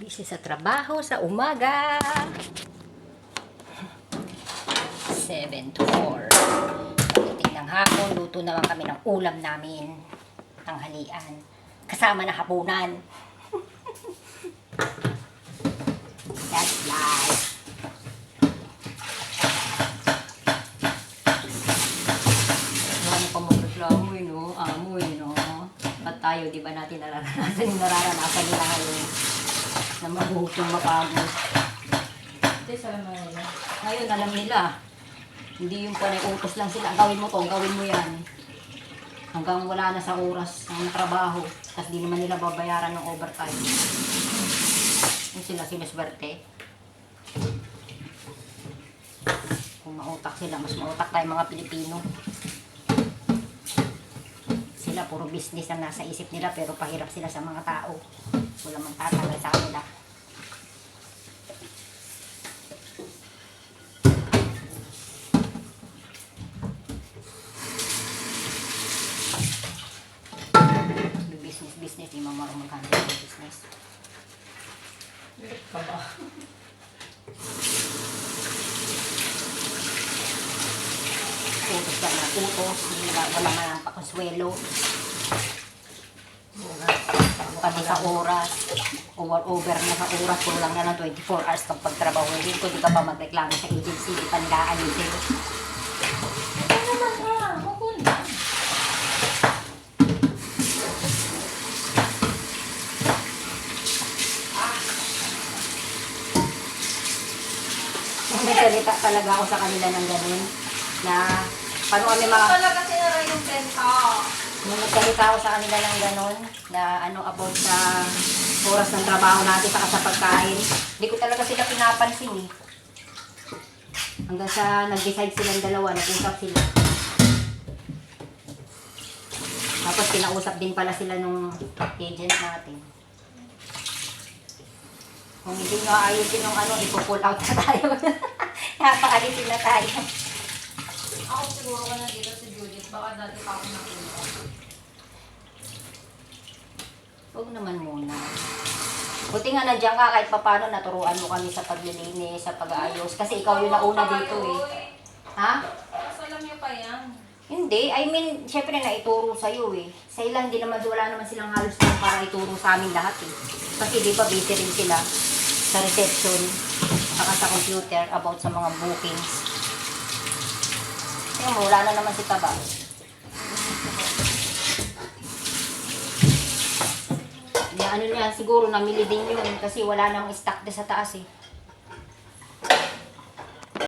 Busy sa trabaho sa umaga. 7 to 4. Pagdating ng hapon, luto naman kami ng ulam namin. Tanghalian. Kasama na hapunan. That's life. Ano pa magreklamo no? Amoy no? Ba't tayo, di ba natin nararanasan yung nararanasan nila ngayon? Na magutom, mapagod. Hindi, salamat nila. Ngayon, alam nila. Hindi yung utos lang sila. Gawin mo to, gawin mo yan. Hanggang wala na sa oras ng trabaho. Tapos di naman nila babayaran ng overtime. Yung sila sinuswerte. Kung mautak sila, mas mautak tayo mga Pilipino. Sila puro business ang nasa isip nila pero pahirap sila sa mga tao. Wala mang tatagal sa kanila. Business, di marunong mag-handle ng business. Hirap ka ba? Utos lang na utos, wala nga ng pakaswelo. Kami sa oras, over na sa oras, puro lang na ng 24 hours kang pagtrabahuhin. Kung di ka pa magreklamo sa agency, di pandaan yun sa'yo. Ano naman ka? Hukun na. Nagsalita talaga ako sa kanila ng ganun, na paano kami Talaga sinara yung benta. nung nagsalita ako sa kanila ng ganun, na about sa oras ng trabaho natin saka sa pagkain, hindi ko talaga sila pinapansin eh. Hanggang sa nag-decide silang dalawa, nag-usap sila. Tapos kinausap din pala sila nung agent natin. Kung hindi nyo ayusin yung ipo-pull out na tayo. Napakalisin na tayo. Ako siguro ka nandito si Judith. Baka dati pa ako nakuha. Huwag naman muna. Buti nga nandiyan ka kahit papano naturuan mo kami sa paglilinis, sa pag-aayos. Kasi ikaw yung nauna dito eh. Ha? Mas alam niyo pa yan. Hindi. I mean, syempre naituro sa'yo eh. Sa ilang di naman, wala naman silang halos lang para ituro sa amin lahat eh. Kasi di ba busy rin sila sa reception, saka sa computer about sa mga bookings. Kaya mo, wala na naman si Taba. Ano niya, siguro namili din yun kasi wala nang stock din sa taas eh.